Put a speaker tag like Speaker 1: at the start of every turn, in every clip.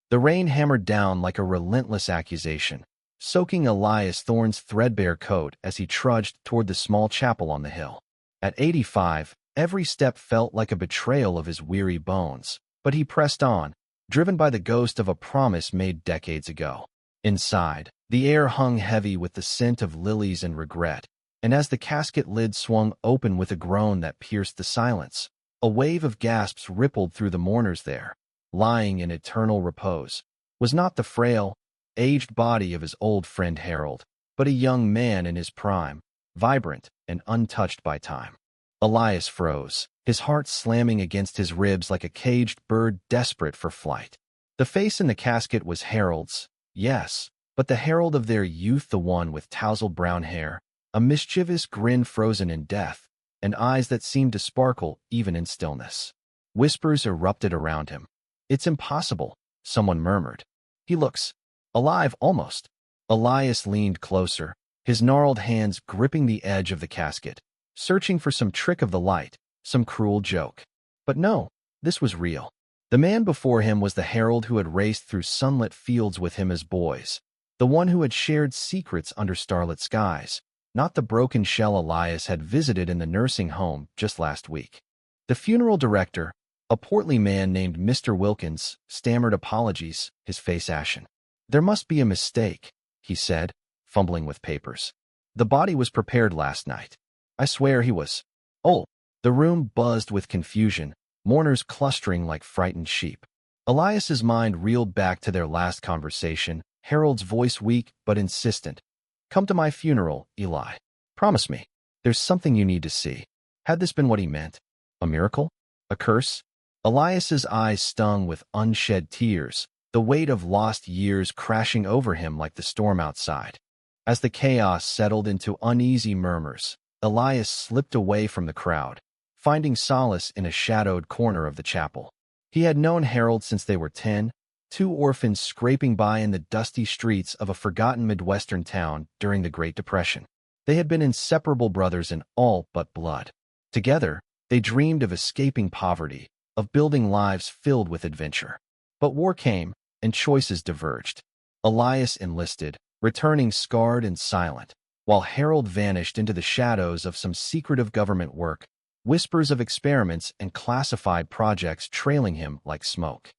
Speaker 1: The rain hammered down like a relentless accusation, soaking Elias Thorne's threadbare coat as he trudged toward the small chapel on the hill. At 85, every step felt like a betrayal of his weary bones, but he pressed on, driven by the ghost of a promise made decades ago. Inside, the air hung heavy with the scent of lilies and regret, and as the casket lid swung open with a groan that pierced the silence, a wave of gasps rippled through the mourners there. Lying in eternal repose was not the frail, aged body of his old friend Harold, but a young man in his prime, vibrant and untouched by time. Elias froze, his heart slamming against his ribs like a caged bird desperate for flight. The face in the casket was Harold's, yes, but the Harold of their youth, the one with tousled brown hair, a mischievous grin frozen in death, and eyes that seemed to sparkle even in stillness. Whispers erupted around him. "It's impossible," someone murmured. "He looks alive, almost." Elias leaned closer, his gnarled hands gripping the edge of the casket, searching for some trick of the light, some cruel joke. But no, this was real. The man before him was the Harold who had raced through sunlit fields with him as boys, the one who had shared secrets under starlit skies, not the broken shell Elias had visited in the nursing home just last week. The funeral director, a portly man named Mr. Wilkins, stammered apologies, his face ashen. "There must be a mistake," he said, fumbling with papers. "The body was prepared last night. I swear he was." "Oh!" The room buzzed with confusion, mourners clustering like frightened sheep. Elias's mind reeled back to their last conversation, Harold's voice weak but insistent. "Come to my funeral, Eli. Promise me. There's something you need to see." Had this been what he meant? A miracle? A curse? Elias's eyes stung with unshed tears, the weight of lost years crashing over him like the storm outside. As the chaos settled into uneasy murmurs, Elias slipped away from the crowd, finding solace in a shadowed corner of the chapel. He had known Harold since they were 10, two orphans scraping by in the dusty streets of a forgotten Midwestern town during the Great Depression. They had been inseparable brothers in all but blood. Together, they dreamed of escaping poverty, of building lives filled with adventure. But war came, and choices diverged. Elias enlisted, returning scarred and silent, while Harold vanished into the shadows of some secretive government work, whispers of experiments and classified projects trailing him like smoke.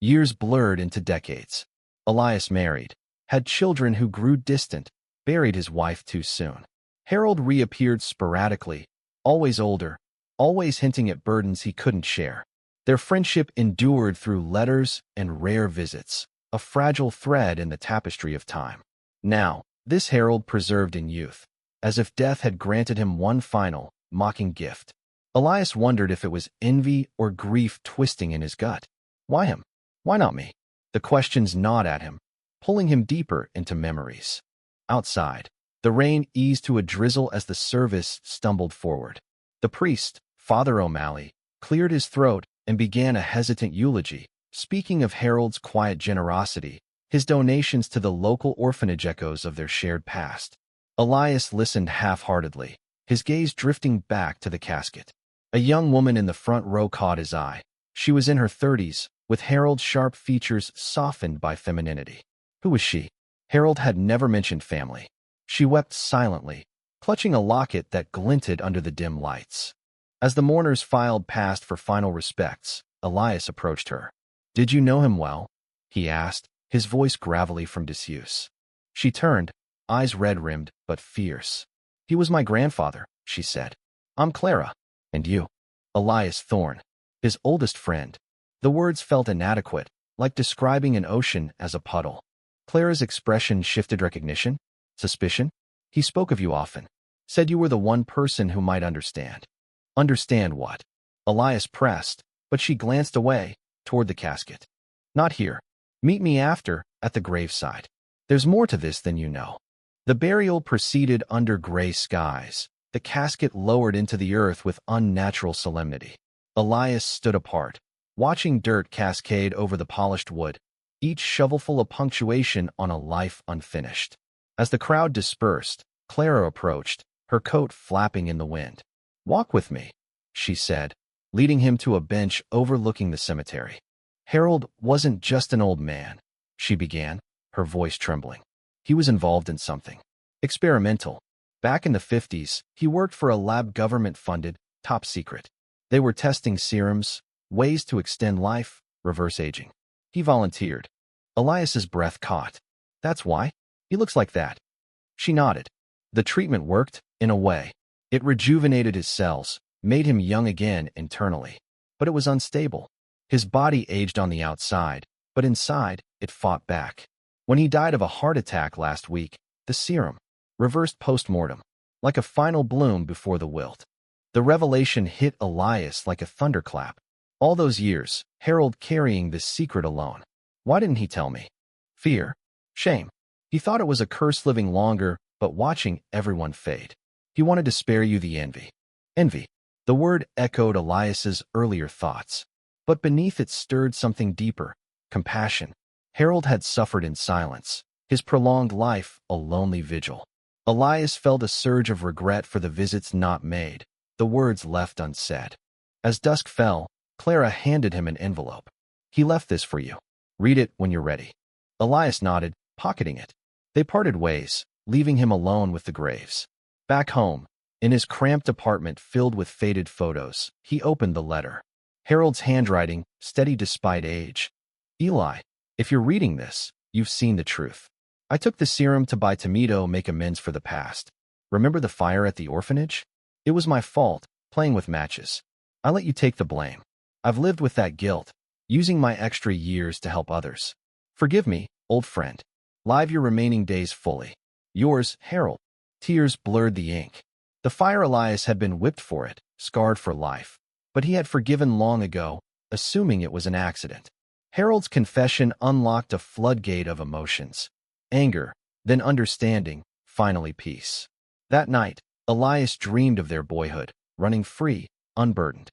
Speaker 1: Years blurred into decades. Elias married, had children who grew distant, buried his wife too soon. Harold reappeared sporadically, always older, always hinting at burdens he couldn't share. Their friendship endured through letters and rare visits, a fragile thread in the tapestry of time. Now, this Harold preserved in youth, as if death had granted him one final, mocking gift. Elias wondered if it was envy or grief twisting in his gut. Why him? Why not me? The questions gnawed at him, pulling him deeper into memories. Outside, the rain eased to a drizzle as the service stumbled forward. The priest, Father O'Malley, cleared his throat and began a hesitant eulogy, speaking of Harold's quiet generosity, his donations to the local orphanage echoes of their shared past. Elias listened half-heartedly, his gaze drifting back to the casket. A young woman in the front row caught his eye. She was in her 30s, with Harold's sharp features softened by femininity. Who was she? Harold had never mentioned family. She wept silently, clutching a locket that glinted under the dim lights. As the mourners filed past for final respects, Elias approached her. "Did you know him well?" he asked, his voice gravelly from disuse. She turned, eyes red-rimmed but fierce. "He was my grandfather," she said. "I'm Clara. And you?" "Elias Thorne, his oldest friend." The words felt inadequate, like describing an ocean as a puddle. Clara's expression shifted. Recognition? Suspicion? "He spoke of you often. Said you were the one person who might understand." "Understand what?" Elias pressed, but she glanced away, toward the casket. "Not here. Meet me after, at the graveside. There's more to this than you know." The burial proceeded under gray skies, the casket lowered into the earth with unnatural solemnity. Elias stood apart, watching dirt cascade over the polished wood, each shovelful a punctuation on a life unfinished. As the crowd dispersed, Clara approached, her coat flapping in the wind. "Walk with me," she said, leading him to a bench overlooking the cemetery. Harold wasn't just an old man, she began, her voice trembling. He was involved in something experimental. Back in the 50s, he worked for a lab government-funded, top secret. They were testing serums, ways to extend life, reverse aging. He volunteered. Elias's breath caught. That's why? He looks like that. She nodded. The treatment worked, in a way. It rejuvenated his cells, made him young again internally. But it was unstable. His body aged on the outside, but inside, it fought back. When he died of a heart attack last week, the serum reversed post-mortem, like a final bloom before the wilt. The revelation hit Elias like a thunderclap. All those years, Harold carrying this secret alone. Why didn't he tell me? Fear. Shame. He thought it was a curse living longer, but watching everyone fade. He wanted to spare you the envy. Envy. The word echoed Elias's earlier thoughts. But beneath it stirred something deeper. Compassion. Harold had suffered in silence, his prolonged life a lonely vigil. Elias felt a surge of regret for the visits not made, the words left unsaid. As dusk fell, Clara handed him an envelope. He left this for you. Read it when you're ready. Elias nodded, pocketing it. They parted ways, leaving him alone with the graves. Back home, in his cramped apartment filled with faded photos, he opened the letter. Harold's handwriting, steady despite age. Eli, if you're reading this, you've seen the truth. I took the serum to buy Tomato make amends for the past. Remember the fire at the orphanage? It was my fault, playing with matches. I let you take the blame. I've lived with that guilt, using my extra years to help others. Forgive me, old friend. Live your remaining days fully. Yours, Harold. Tears blurred the ink. The fire Elias had been whipped for it, scarred for life. But he had forgiven long ago, assuming it was an accident. Harold's confession unlocked a floodgate of emotions. Anger, then understanding, finally peace. That night, Elias dreamed of their boyhood, running free, unburdened.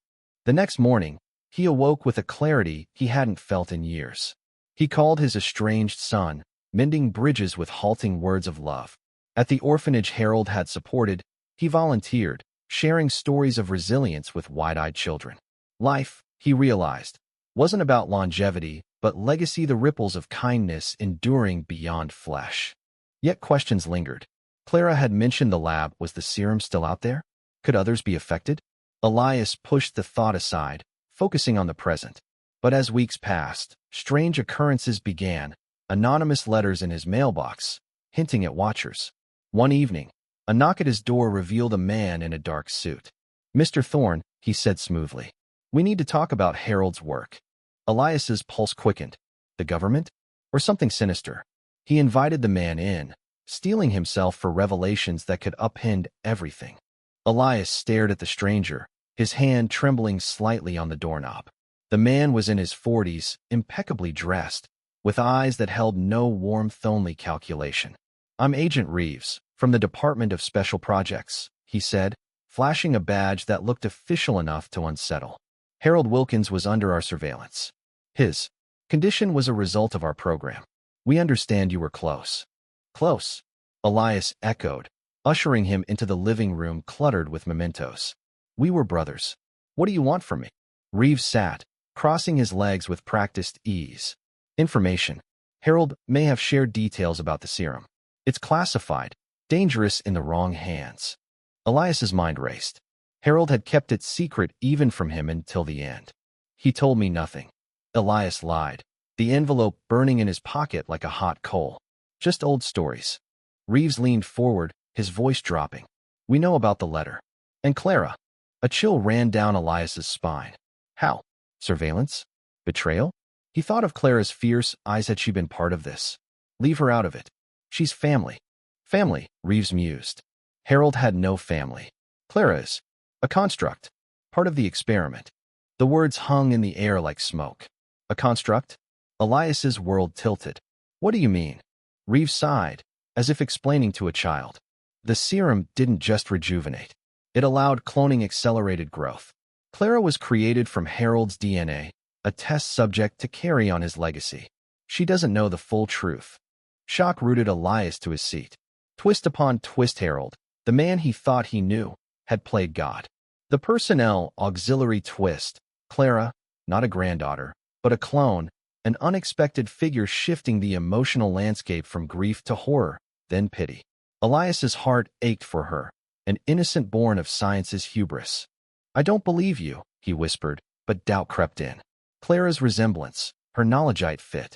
Speaker 1: The next morning, he awoke with a clarity he hadn't felt in years. He called his estranged son, mending bridges with halting words of love. At the orphanage Harold had supported, he volunteered, sharing stories of resilience with wide-eyed children. Life, he realized, wasn't about longevity, but legacy, the ripples of kindness enduring beyond flesh. Yet questions lingered. Clara had mentioned the lab. Was the serum still out there? Could others be affected? Elias pushed the thought aside, focusing on the present. But as weeks passed, strange occurrences began, anonymous letters in his mailbox, hinting at watchers. One evening, a knock at his door revealed a man in a dark suit. "Mr. Thorne," he said smoothly. "We need to talk about Harold's work." Elias's pulse quickened. The government? Or something sinister? He invited the man in, steeling himself for revelations that could upend everything. Elias stared at the stranger, his hand trembling slightly on the doorknob. The man was in his 40s, impeccably dressed, with eyes that held no warmth, only calculation. "I'm Agent Reeves, from the Department of Special Projects," he said, flashing a badge that looked official enough to unsettle. "Harold Wilkins was under our surveillance. His condition was a result of our program. We understand you were close." "Close," Elias echoed, ushering him into the living room cluttered with mementos. "We were brothers. What do you want from me?" Reeves sat, crossing his legs with practiced ease. "Information. Harold may have shared details about the serum. It's classified, dangerous in the wrong hands." Elias's mind raced. Harold had kept it secret even from him until the end. "He told me nothing." Elias lied, the envelope burning in his pocket like a hot coal. "Just old stories." Reeves leaned forward, his voice dropping. "We know about the letter. And Clara." A chill ran down Elias's spine. "How? Surveillance? Betrayal?" He thought of Clara's fierce eyes. Had she been part of this? Leave her out of it. She's family. Family, Reeves mused. Harold had no family. Clara is a construct, part of the experiment. The words hung in the air like smoke. A construct? Elias's world tilted. "What do you mean?" Reeves sighed, as if explaining to a child. The serum didn't just rejuvenate. It allowed cloning accelerated growth. Clara was created from Harold's DNA, a test subject to carry on his legacy. She doesn't know the full truth. Shock rooted Elias to his seat. Twist upon twist, Harold, the man he thought he knew, had played God. The personnel auxiliary twist, Clara, not a granddaughter, but a clone, an unexpected figure shifting the emotional landscape from grief to horror, then pity. Elias's heart ached for her, an innocent born of science's hubris. "I don't believe you," he whispered, but doubt crept in. Clara's resemblance, her knowledgeite fit.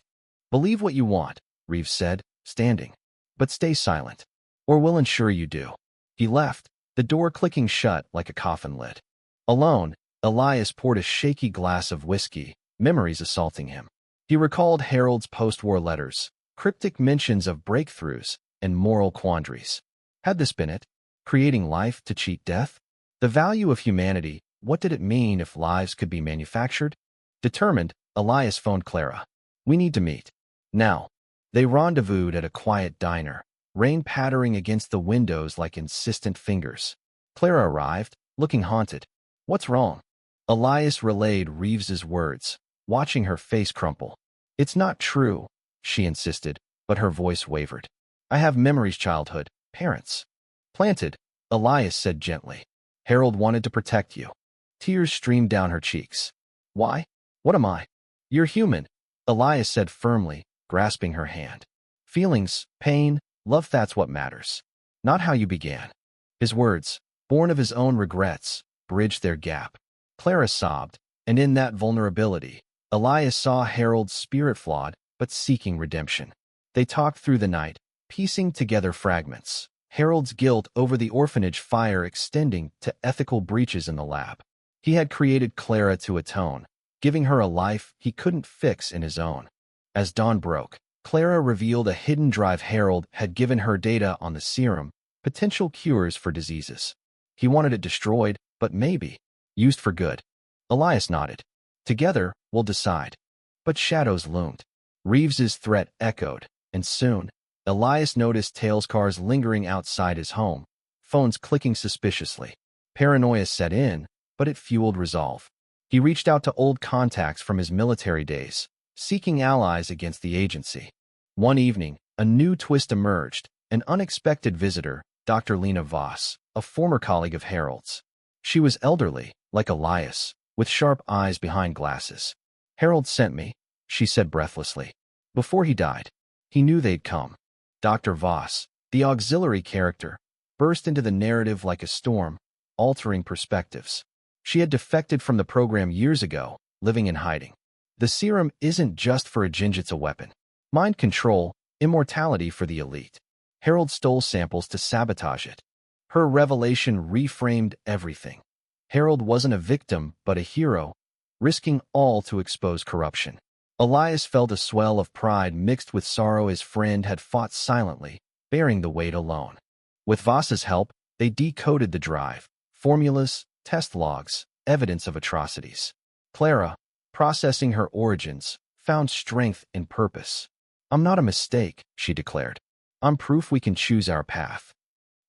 Speaker 1: "Believe what you want," Reeves said, standing. "But stay silent, or we'll ensure you do." He left, the door clicking shut like a coffin lid. Alone, Elias poured a shaky glass of whiskey, memories assaulting him. He recalled Harold's post-war letters, cryptic mentions of breakthroughs and moral quandaries. Had this been it? Creating life to cheat death? The value of humanity, what did it mean if lives could be manufactured? Determined, Elias phoned Clara. "We need to meet. Now." They rendezvoused at a quiet diner, rain pattering against the windows like insistent fingers. Clara arrived, looking haunted. "What's wrong?" Elias relayed Reeves's words, watching her face crumple. "It's not true," she insisted, but her voice wavered. "I have memories, childhood, parents." "Planted," Elias said gently. "Harold wanted to protect you." Tears streamed down her cheeks. "Why? What am I?" "You're human," Elias said firmly, grasping her hand. "Feelings, pain, love, that's what matters. Not how you began." His words, born of his own regrets, bridged their gap. Clara sobbed, and in that vulnerability, Elias saw Harold's spirit flawed, but seeking redemption. They talked through the night, piecing together fragments. Harold's guilt over the orphanage fire extending to ethical breaches in the lab. He had created Clara to atone, giving her a life he couldn't fix in his own. As dawn broke, Clara revealed a hidden drive. Harold had given her data on the serum, potential cures for diseases. He wanted it destroyed, but maybe used for good. Elias nodded. "Together, we'll decide." But shadows loomed. Reeves's threat echoed, and soon, Elias noticed Tails' cars lingering outside his home, phones clicking suspiciously. Paranoia set in, but it fueled resolve. He reached out to old contacts from his military days, seeking allies against the agency. One evening, a new twist emerged, an unexpected visitor, Dr. Lena Voss, a former colleague of Harold's. She was elderly, like Elias, with sharp eyes behind glasses. "Harold sent me," she said breathlessly. "Before he died. He knew they'd come." Dr. Voss, the auxiliary character, burst into the narrative like a storm, altering perspectives. She had defected from the program years ago, living in hiding. The serum isn't just for a Jinj, it's a weapon. Mind control, immortality for the elite. Harold stole samples to sabotage it. Her revelation reframed everything. Harold wasn't a victim, but a hero, risking all to expose corruption. Elias felt a swell of pride mixed with sorrow. His friend had fought silently, bearing the weight alone. With Voss's help, they decoded the drive, formulas, test logs, evidence of atrocities. Clara, processing her origins, found strength in purpose. "I'm not a mistake," she declared. "I'm proof we can choose our path."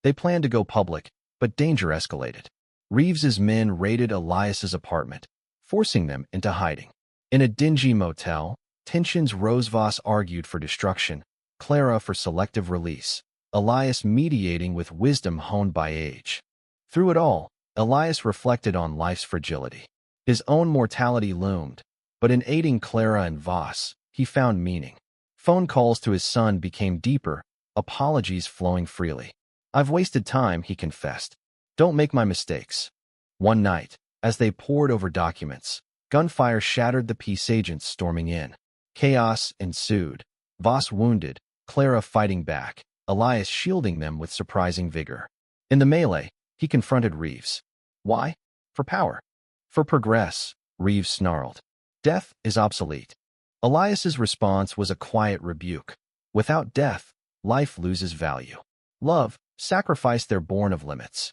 Speaker 1: They planned to go public, but danger escalated. Reeves's men raided Elias's apartment, forcing them into hiding. In a dingy motel, tensions rose. Voss argued for destruction, Clara for selective release, Elias mediating with wisdom honed by age. Through it all, Elias reflected on life's fragility. His own mortality loomed, but in aiding Clara and Voss, he found meaning. Phone calls to his son became deeper, apologies flowing freely. "I've wasted time," he confessed. "Don't make my mistakes." One night, as they pored over documents, gunfire shattered the peace agents storming in. Chaos ensued. Voss wounded, Clara fighting back, Elias shielding them with surprising vigor. In the melee, he confronted Reeves. "Why? For power. For progress," Reeves snarled. "Death is obsolete." Elias's response was a quiet rebuke. Without death, life loses value. Love, sacrifice, they're born of limits.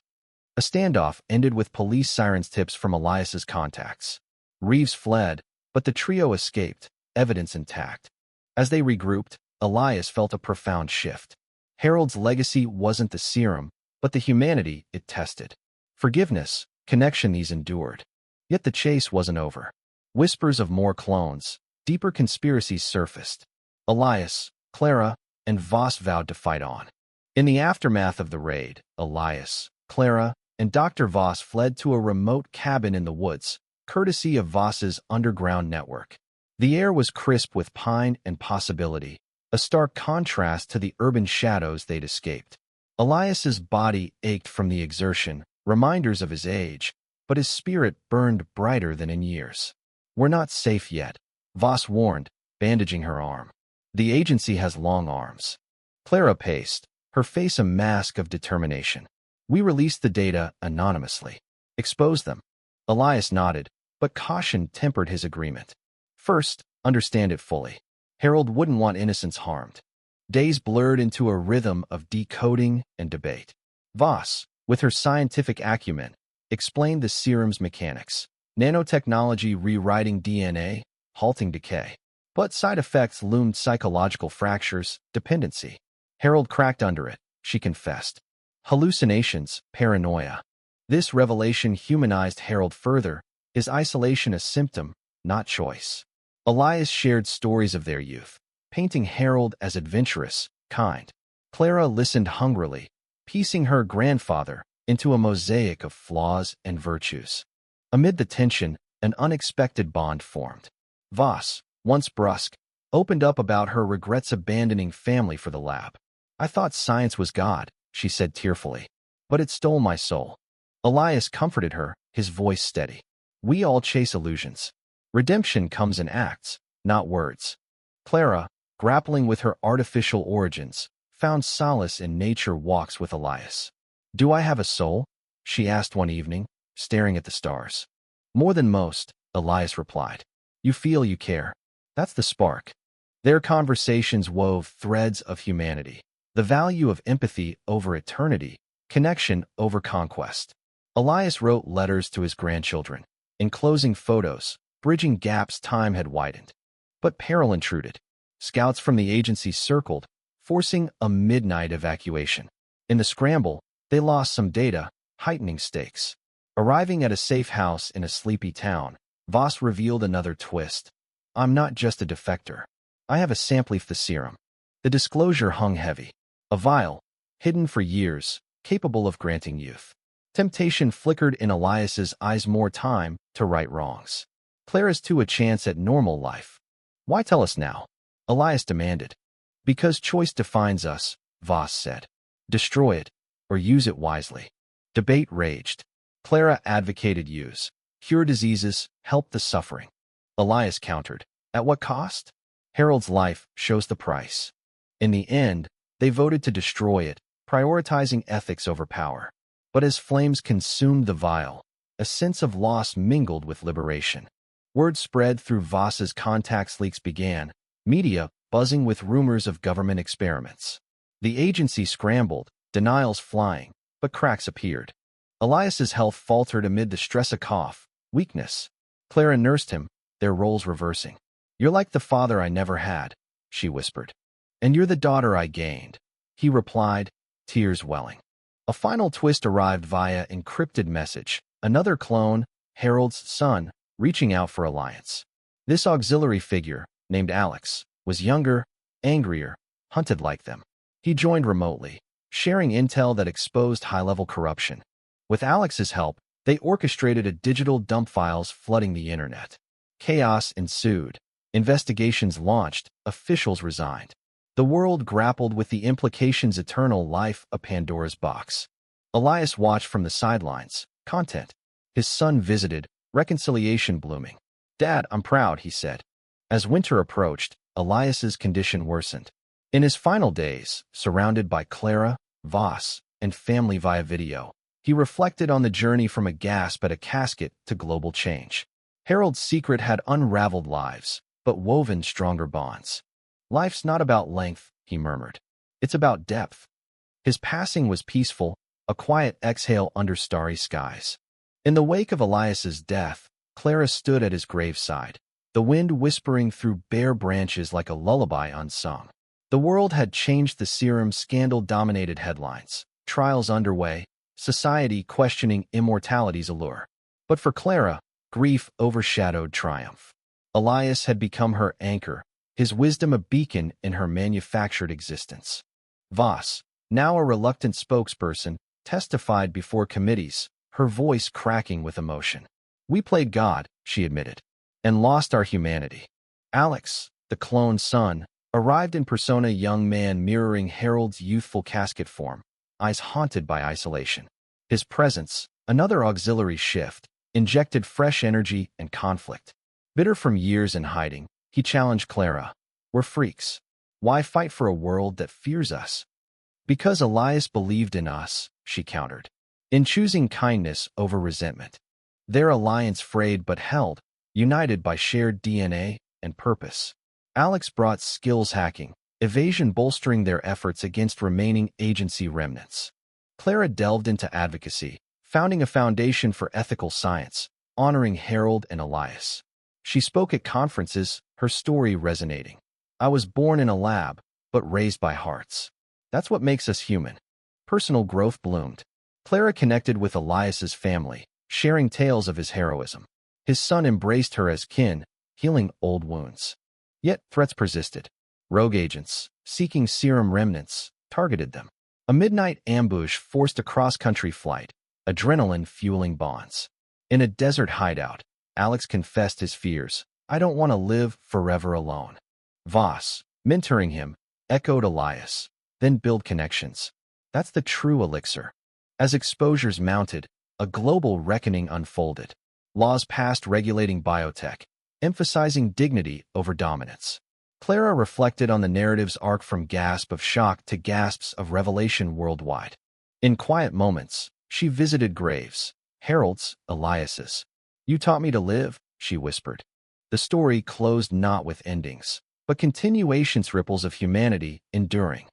Speaker 1: A standoff ended with police sirens, tips from Elias's contacts. Reeves fled, but the trio escaped, evidence intact. As they regrouped, Elias felt a profound shift. Harold's legacy wasn't the serum, but the humanity it tested. Forgiveness, connection, these endured. Yet the chase wasn't over. Whispers of more clones, deeper conspiracies surfaced. Elias, Clara, and Voss vowed to fight on. In the aftermath of the raid, Elias, Clara, and Dr. Voss fled to a remote cabin in the woods, courtesy of Voss's underground network. The air was crisp with pine and possibility, a stark contrast to the urban shadows they'd escaped. Elias's body ached from the exertion, reminders of his age, but his spirit burned brighter than in years. "We're not safe yet," Voss warned, bandaging her arm. "The agency has long arms." Clara paced, her face a mask of determination. "We released the data anonymously. Expose them." Elias nodded, but caution tempered his agreement. "First, understand it fully. Harold wouldn't want innocents harmed." Days blurred into a rhythm of decoding and debate. Voss, with her scientific acumen, explained the serum's mechanics. Nanotechnology rewriting DNA, halting decay. But side effects loomed: psychological fractures, dependency. Harold cracked under it, she confessed. Hallucinations, paranoia. This revelation humanized Harold further, his isolation a symptom, not choice. Elias shared stories of their youth, painting Harold as adventurous, kind. Clara listened hungrily, piecing her grandfather into a mosaic of flaws and virtues. Amid the tension, an unexpected bond formed. Voss, once brusque, opened up about her regrets abandoning family for the lab. "I thought science was God," she said tearfully, "but it stole my soul." Elias comforted her, his voice steady. "We all chase illusions. Redemption comes in acts, not words." Clara, grappling with her artificial origins, found solace in nature walks with Elias. "Do I have a soul?" she asked one evening, staring at the stars. "More than most," Elias replied. "You feel, you care. That's the spark." Their conversations wove threads of humanity, the value of empathy over eternity, connection over conquest. Elias wrote letters to his grandchildren, enclosing photos, bridging gaps time had widened. But peril intruded. Scouts from the agency circled, forcing a midnight evacuation. In the scramble, they lost some data, heightening stakes. Arriving at a safe house in a sleepy town, Voss revealed another twist. "I'm not just a defector. I have a sample of the serum." The disclosure hung heavy. A vial, hidden for years, capable of granting youth. Temptation flickered in Elias's eyes. More time to right wrongs. Clara's to a chance at normal life. "Why tell us now?" Elias demanded. "Because choice defines us," Voss said. "Destroy it, or use it wisely." Debate raged. Clara advocated use. Cure diseases, help the suffering. Elias countered. "At what cost?" "Harold's life shows the price." In the end, they voted to destroy it, prioritizing ethics over power. But as flames consumed the vial, a sense of loss mingled with liberation. Word spread through Voss's contacts. Leaks began, media buzzing with rumors of government experiments. The agency scrambled, denials flying, but cracks appeared. Elias's health faltered amid the stress. A cough, weakness. Clara nursed him, their roles reversing. "You're like the father I never had," she whispered. "And you're the daughter I gained," he replied, tears welling. A final twist arrived via encrypted message. Another clone, Harold's son, reaching out for alliance. This auxiliary figure, named Alex, was younger, angrier, hunted like them. He joined remotely, sharing intel that exposed high-level corruption. With Alex's help, they orchestrated a digital dump, files flooding the internet. Chaos ensued. Investigations launched, officials resigned. The world grappled with the implications. Eternal life, a Pandora's box. Elias watched from the sidelines, content. His son visited, reconciliation blooming. "Dad, I'm proud," he said. As winter approached, Elias's condition worsened. In his final days, surrounded by Clara, Voss, and family via video, he reflected on the journey from a gasp at a casket to global change. Harold's secret had unraveled lives, but woven stronger bonds. "Life's not about length," he murmured. "It's about depth." His passing was peaceful, a quiet exhale under starry skies. In the wake of Elias's death, Clara stood at his graveside, the wind whispering through bare branches like a lullaby unsung. The world had changed. The serum scandal dominated headlines, trials underway, society questioning immortality's allure. But for Clara, grief overshadowed triumph. Elias had become her anchor, his wisdom a beacon in her manufactured existence. Voss, now a reluctant spokesperson, testified before committees, her voice cracking with emotion. "We played God," she admitted, "and lost our humanity. Alex, the clone son, arrived in persona, young man mirroring Harold's youthful casket form, eyes haunted by isolation. His presence, another auxiliary shift, injected fresh energy and conflict. Bitter from years in hiding, he challenged Clara. We're freaks. Why fight for a world that fears us? Because Elias believed in us, she countered. In choosing kindness over resentment. Their alliance frayed but held, united by shared DNA and purpose. Alex brought skills hacking, evasion bolstering their efforts against remaining agency remnants. Clara delved into advocacy, founding a foundation for ethical science, honoring Harold and Elias. She spoke at conferences, her story resonating. I was born in a lab, but raised by hearts. That's what makes us human. Personal growth bloomed. Clara connected with Elias's family, sharing tales of his heroism. His son embraced her as kin, healing old wounds. Yet threats persisted. Rogue agents, seeking serum remnants, targeted them. A midnight ambush forced a cross-country flight, adrenaline fueling bonds. In a desert hideout, Alex confessed his fears. I don't want to live forever alone. Voss, mentoring him, echoed Elias. Then build connections. That's the true elixir. As exposures mounted, a global reckoning unfolded. Laws passed regulating biotech, emphasizing dignity over dominance. Clara reflected on the narrative's arc from gasp of shock to gasps of revelation worldwide. In quiet moments, she visited graves, Harold's, Elias's. You taught me to live, she whispered. The story closed not with endings, but continuations, ripples of humanity enduring.